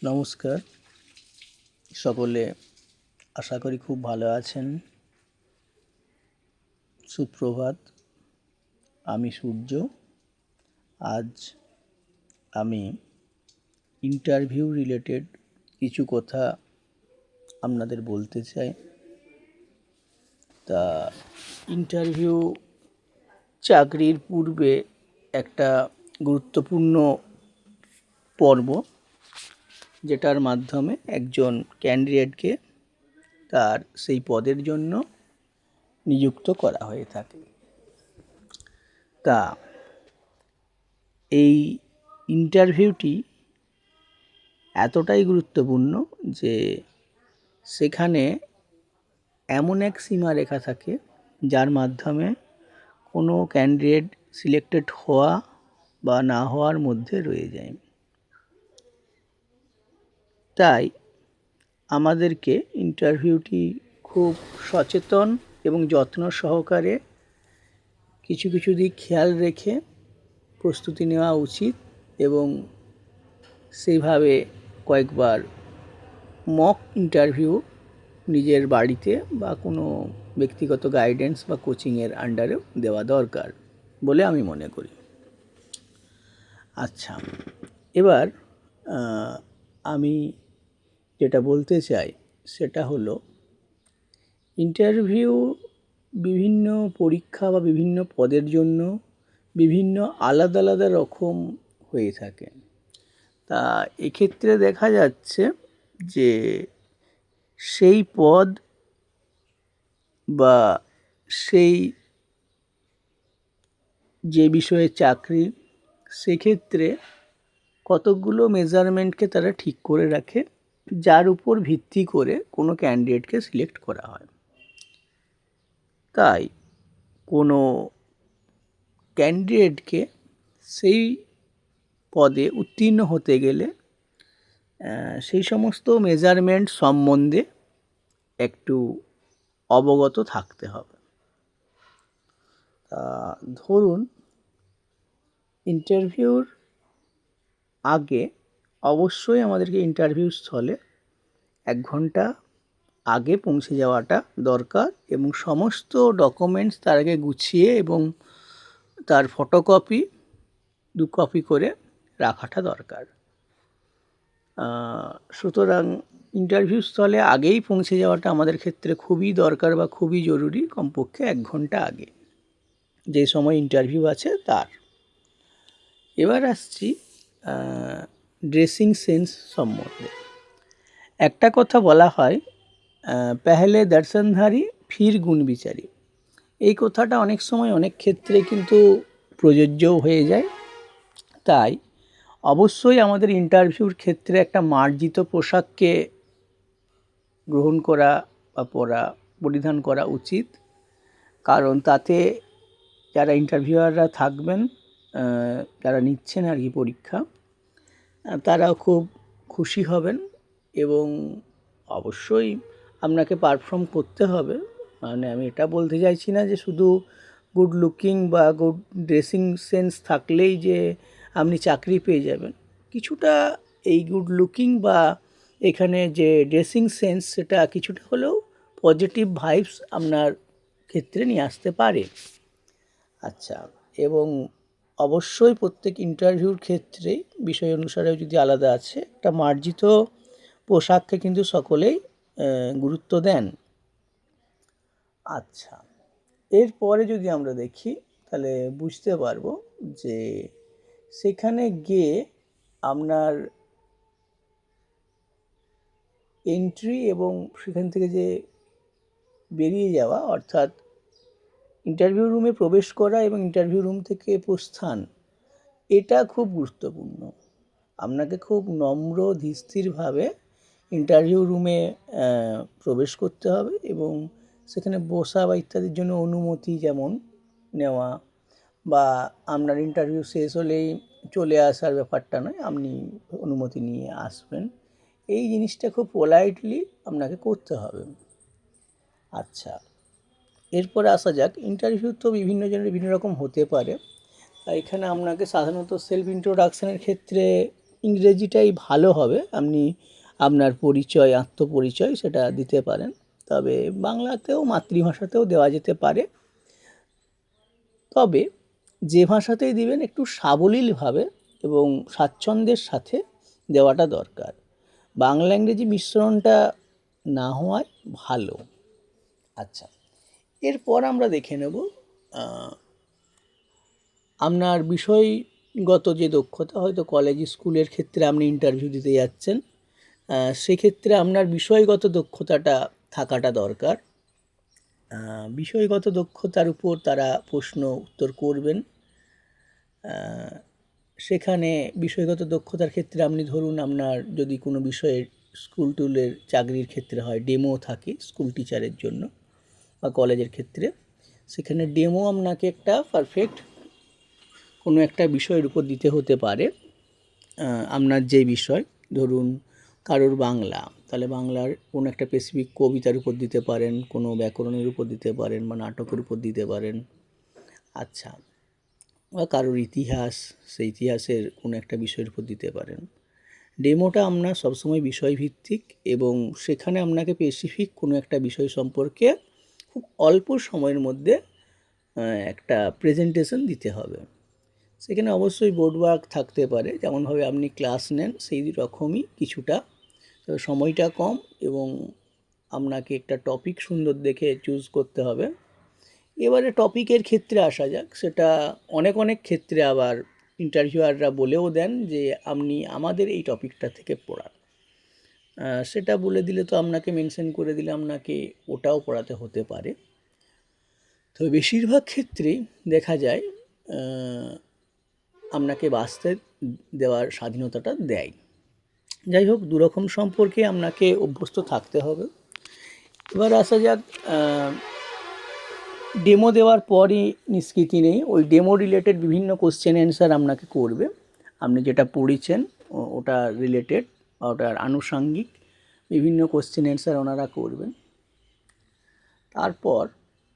নমস্কার, সকলে আশা করি খুব ভালো আছেন। সুপ্রভাত, আমি সূর্য। আজ আমি ইন্টারভিউ রিলেটেড কিছু কথা আপনাদের বলতে চাই। তা ইন্টারভিউ চাকরির পূর্বে একটা গুরুত্বপূর্ণ পর্ব, যেটার মাধ্যমে একজন ক্যান্ডিডেটকে তার সেই পদের জন্য নিযুক্ত করা হয়ে থাকে। তা এই ইন্টারভিউটি এতটাই গুরুত্বপূর্ণ যে সেখানে এমন এক সীমারেখা থাকে যার মাধ্যমে কোনো ক্যান্ডিডেট সিলেক্টেড হওয়া বা না হওয়ার মধ্যে রয়ে যায়। তাই আমাদেরকে ইন্টারভিউটি খুব সচেতন এবং যত্ন সহকারে কিছু কিছু দিক খেয়াল রেখে প্রস্তুতি নেওয়া উচিত এবং সেইভাবে কয়েকবার মক ইন্টারভিউ নিজের বাড়িতে বা কোনো ব্যক্তিগত গাইডেন্স বা কোচিংয়ের আন্ডারেও দেওয়া দরকার বলে আমি মনে করি। আচ্ছা, এবার আমি যেটা বলতে চাই সেটা হলো, ইন্টারভিউ বিভিন্ন পরীক্ষা বা বিভিন্ন পদের জন্য বিভিন্ন আলাদা আলাদা রকম হয়ে থাকে। তা এক্ষেত্রে দেখা যাচ্ছে যে সেই পদ বা সেই যে বিষয়ে চাকরি, সেক্ষেত্রে কতকগুলো মেজারমেন্টকে তারা ঠিক করে রাখে, যার উপর ভিত্তি করে কোনো ক্যান্ডিডেটকে সিলেক্ট করা হয়। তাই কোনো ক্যান্ডিডেটকে সেই পদে উত্তীর্ণ হতে গেলে সেই সমস্ত মেজারমেন্ট সম্বন্ধে একটু অবগত থাকতে হবে। ধরুন, ইন্টারভিউর আগে অবশ্যই আমাদেরকে ইন্টারভিউ স্থলে 1 ঘন্টা আগে পৌঁছে যাওয়াটা দরকার এবং সমস্ত ডকুমেন্টস তার আগে গুছিয়ে এবং তার ফটোকপি 2 কপি করে রাখাটা দরকার। সুতরাং ইন্টারভিউ স্থলে আগেই পৌঁছে যাওয়াটা আমাদের ক্ষেত্রে খুবই দরকার বা খুবই জরুরি, কমপক্ষে 1 ঘন্টা আগে যে সময় ইন্টারভিউ আছে তার। এবার আসছি ড্রেসিং সেন্স সম্বন্ধে। একটা কথা বলা হয়, পেহলে দর্শনধারী ফির গুণ বিচারি। এই কথাটা অনেক সময় অনেক ক্ষেত্রে কিন্তু প্রযোজ্যও হয়ে যায়। তাই অবশ্যই আমাদের ইন্টারভিউর ক্ষেত্রে একটা মার্জিত পোশাককে গ্রহণ করা বা পরিধান করা উচিত, কারণ তাতে যারা ইন্টারভিউয়াররা থাকবেন, যারা নিচ্ছেন আর কি পরীক্ষা, তারাও খুব খুশি হবেন এবং অবশ্যই আপনাকে পারফর্ম করতে হবে। মানে আমি এটা বলতে চাইছি না যে শুধু গুড লুকিং বা গুড ড্রেসিং সেন্স থাকলেই যে আপনি চাকরি পেয়ে যাবেন। কিছুটা এই গুড লুকিং বা এখানে যে ড্রেসিং সেন্স, সেটা কিছুটা হলেও পজিটিভ ভাইবস আপনার ক্ষেত্রে নিয়ে আসতে পারে। আচ্ছা, এবং অবশ্যই প্রত্যেক ইন্টারভিউর ক্ষেত্রে বিষয় অনুসারে যদি আলাদা আছে, একটা মার্জিত পোশাককে কিন্তু সকলেই গুরুত্ব দেন। আচ্ছা, এরপরে যদি আমরা দেখি তাহলে বুঝতে পারবো যে সেখানে গিয়ে আপনার এন্ট্রি এবং সেখান থেকে যে বেরিয়ে যাওয়া, অর্থাৎ ইন্টারভিউ রুমে প্রবেশ করা এবং ইন্টারভিউ রুম থেকে প্রস্থান, এটা খুব গুরুত্বপূর্ণ। আপনাকে খুব নম্র ধীরস্থিরভাবে ইন্টারভিউ রুমে প্রবেশ করতে হবে এবং সেখানে বসা বা ইত্যাদির জন্য অনুমতি যেমন নেওয়া, বা আপনার ইন্টারভিউ শেষ হলেই চলে আসার ব্যাপারটা নয়, আপনি অনুমতি নিয়ে আসবেন। এই জিনিসটা খুব পোলাইটলি আপনাকে করতে হবে। আচ্ছা, এরপরে আসা যাক, ইন্টারভিউ তো বিভিন্ন জনের বিভিন্ন রকম হতে পারে। এখানে আপনাকে সাধারণত সেলফ ইন্ট্রোডাকশানের ক্ষেত্রে ইংরেজিটাই ভালো হবে, আপনি আপনার পরিচয়, আত্মপরিচয় সেটা দিতে পারেন। তবে বাংলাতেও, মাতৃভাষাতেও দেওয়া যেতে পারে, তবে যে ভাষাতেই দিবেন একটু সাবলীলভাবে এবং স্বাচ্ছন্দ্যের সাথে দেওয়াটা দরকার। বাংলা ইংরেজি মিশ্রণটা না হওয়ায় ভালো। আচ্ছা, এরপর আমরা দেখে নেব আপনার বিষয়গত যে দক্ষতা, হয়তো কলেজ স্কুলের ক্ষেত্রে আপনি ইন্টারভিউ দিতে যাচ্ছেন, সেক্ষেত্রে আপনার বিষয়গত দক্ষতাটা থাকাটা দরকার। বিষয়গত দক্ষতার উপর তারা প্রশ্ন উত্তর করবেন। সেখানে বিষয়গত দক্ষতার ক্ষেত্রে আপনি ধরুন, আপনার যদি কোনো বিষয়ের স্কুল টুলের চাকরির ক্ষেত্রে হয়, ডেমো থাকে স্কুল টিচারের জন্য বা কলেজের ক্ষেত্রে, সেখানে ডেমো আপনাকে একটা পারফেক্ট কোনো একটা বিষয়ের উপর দিতে হতে পারে। আপনার যে বিষয়, ধরুন কারোর বাংলা, তাহলে বাংলার কোনো একটা স্পেসিফিক কবিতার উপর দিতে পারেন, কোনো ব্যাকরণের উপর দিতে পারেন বা নাটকের উপর দিতে পারেন। আচ্ছা, বা কারোর ইতিহাস, সেই ইতিহাসের কোনো একটা বিষয়ের উপর দিতে পারেন। ডেমোটা আপনার সবসময় বিষয়ভিত্তিক এবং সেখানে আপনাকে স্পেসিফিক কোনো একটা বিষয় সম্পর্কে খুব অল্প সময়ের মধ্যে একটা প্রেজেন্টেশন দিতে হবে। সেখানে অবশ্যই বোর্ড ওয়ার্ক থাকতে পারে, যেমনভাবে আপনি ক্লাস নেন সেই রকমই কিছুটা, তবে সময়টা কম এবং আপনাকে একটা টপিক সুন্দর দেখে চুজ করতে হবে। এবারে টপিকের ক্ষেত্রে আসা যাক, সেটা অনেক অনেক ক্ষেত্রে আবার ইন্টারভিউয়াররা বলেও দেন যে আপনি আমাদের এই টপিকটা থেকে পড়ান। সেটা বলে দিলে তো, আপনাকে মেনশন করে দিলে আপনাকে ওটাও পড়াতে হতে পারে। তো বেশিরভাগ ক্ষেত্রেই দেখা যায় আপনাকে বাছতে দেওয়ার স্বাধীনতাটা দেয়। যাই হোক, দুরকম সম্পর্কে আপনাকে অভ্যস্ত থাকতে হবে। এবার আসা যাক, ডেমো দেওয়ার পরই নিষ্কৃতি নেই, ওই ডেমো রিলেটেড বিভিন্ন কোশ্চেন অ্যান্সার আপনাকে করবে। আপনি যেটা পড়েছেন ওটা রিলেটেড বা ওটার আনুষঙ্গিক বিভিন্ন কোশ্চেন অ্যান্সার ওনারা করবেন। তারপর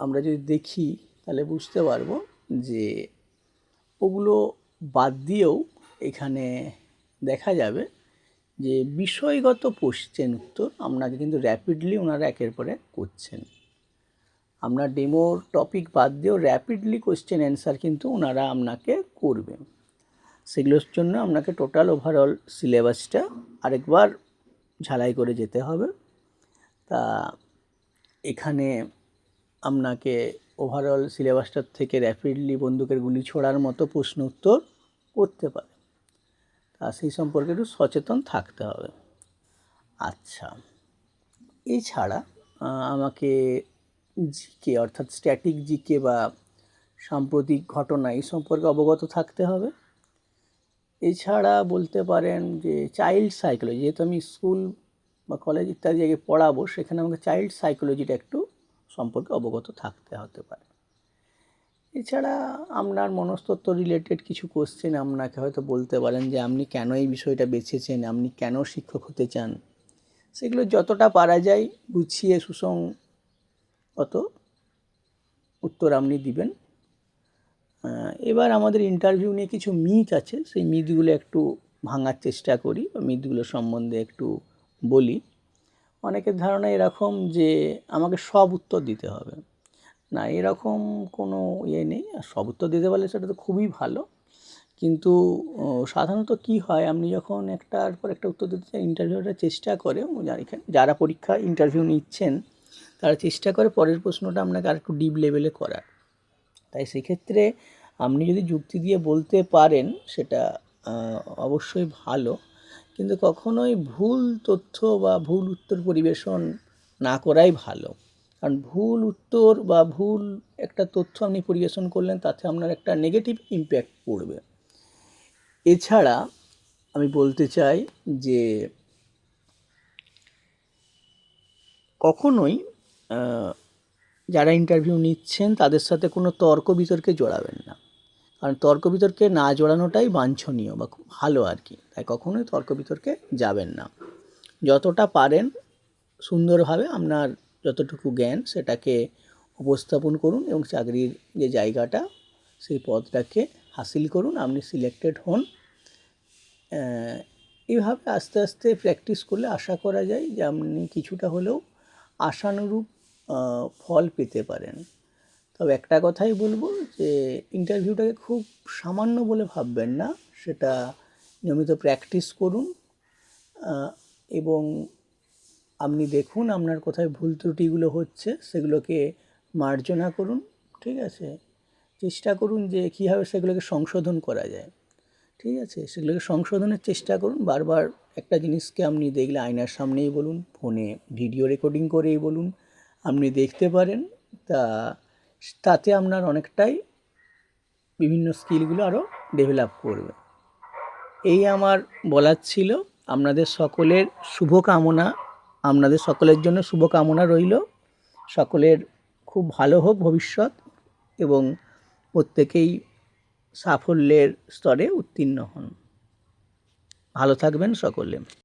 আমরা যদি দেখি তাহলে বুঝতে পারবো যে ওগুলো বাদ দিয়েও এখানে দেখা যাবে যে বিষয়গত কোশ্চেন উত্তর আপনাকে কিন্তু র্যাপিডলি ওনারা একের পর এক করছেন। আপনার ডেমোর টপিক বাদ দিয়েও র্যাপিডলি কোশ্চেন অ্যান্সার কিন্তু ওনারা আপনাকে করবেন। সেগুলোর জন্য আপনাকে টোটাল ওভারঅল সিলেবাসটা আরেকবার ঝালাই করে যেতে হবে। তা এখানে আপনাকে ওভারঅল সিলেবাসটার থেকে র্যাপিডলি বন্দুকের গুলি ছোড়ার মতো প্রশ্ন উত্তর করতে পারে, তা সেই সম্পর্কে একটু সচেতন থাকতে হবে। আচ্ছা, এছাড়া আমাকে জিকে অর্থাৎ স্ট্যাটিক জিকে বা সাম্প্রতিক ঘটনা এই সম্পর্কে অবগত থাকতে হবে। এছাড়া বলতে পারেন যে চাইল্ড সাইকোলজি, যেহেতু আমি স্কুল বা কলেজ ইত্যাদি জায়গায় পড়াবো, সেখানে আমাকে চাইল্ড সাইকোলজিটা একটু সম্পর্কে অবগত থাকতে হতে পারে। এছাড়া আপনার মনস্তত্ত্ব রিলেটেড কিছু কোশ্চেন আপনাকে হয়তো বলতে পারেন যে আপনি কেন এই বিষয়টা বেছেছেন, আপনি কেন শিক্ষক হতে চান, সেগুলো যতটা পারা যায় গুছিয়ে সুসংগত উত্তর আপনি দিবেন। এবার আমাদের ইন্টারভিউ নিয়ে কিছু মিথ আছে, সেই মিথগুলো একটু ভাঙার চেষ্টা করি বা মিথগুলো সম্বন্ধে একটু বলি। অনেকের ধারণা এরকম যে আমাকে সব উত্তর দিতে হবে, না এরকম কোনো ইয়ে নেই। আর সব উত্তর দিতে পারলে সেটা তো খুবই ভালো, কিন্তু সাধারণত কী হয়, আপনি যখন একটার পর একটা উত্তর দিতে চান, ইন্টারভিউটা চেষ্টা করে, যারা পরীক্ষা ইন্টারভিউ নিচ্ছেন তারা চেষ্টা করে পরের প্রশ্নটা আপনাকে আর একটু ডিপ লেভেলে করার। তাই সেক্ষেত্রে আপনি যদি যুক্তি দিয়ে বলতে পারেন সেটা অবশ্যই ভালো, কিন্তু কখনোই ভুল তথ্য বা ভুল উত্তর পরিবেশন না করাই ভালো। কারণ ভুল উত্তর বা ভুল একটা তথ্য আপনি পরিবেশন করলেন, তাতে আপনার একটা নেগেটিভ ইম্প্যাক্ট পড়বে। এছাড়া আমি বলতে চাই যে কখনোই যারা ইন্টারভিউ নিচ্ছেন তাদের সাথে কোনো তর্ক বিতর্কে জড়াবেন না, কারণ তর্ক বিতর্কে না জড়ানোটাই বাঞ্ছনীয় বা খুব ভালো আর কি। তাই কখনোই তর্ক বিতর্কে যাবেন না। যতটা পারেন সুন্দরভাবে আপনার যতটুকু জ্ঞান সেটাকে উপস্থাপন করুন এবং চাকরির যে জায়গাটা সেই পদটাকে হাসিল করুন, আপনি সিলেক্টেড হন। এইভাবে আস্তে আস্তে প্র্যাকটিস করলে আশা করা যায় যে আপনি কিছুটা হলেও আশানুরূপ ফল পেতে পারেন। তবে একটা কথাই বলবো যে ইন্টারভিউটাকে খুব সামান্য বলে ভাববেন না, সেটা নিয়মিত প্র্যাকটিস করুন এবং আপনি দেখুন আপনার কোথায় ভুল ত্রুটিগুলো হচ্ছে সেগুলোকে মার্জনা করুন, ঠিক আছে? চেষ্টা করুন যে কীভাবে সেগুলোকে সংশোধন করা যায়, ঠিক আছে? সেগুলোকে সংশোধনের চেষ্টা করুন। বারবার একটা জিনিসকে আপনি দেখলে আয়নার সামনেই বলুন, ফোনে ভিডিও রেকর্ডিং করেই বলুন, আপনি দেখতে পারেন। তাতে আপনার অনেকটাই বিভিন্ন স্কিলগুলো আরও ডেভেলপ করবে। এই আমার বলার ছিল। আপনাদের সকলের শুভকামনা, আপনাদের সকলের জন্য শুভকামনা রইল। সকলের খুব ভালো হোক ভবিষ্যৎ এবং প্রত্যেকেই সাফল্যের স্তরে উত্তীর্ণ হন। ভালো থাকবেন সকলে।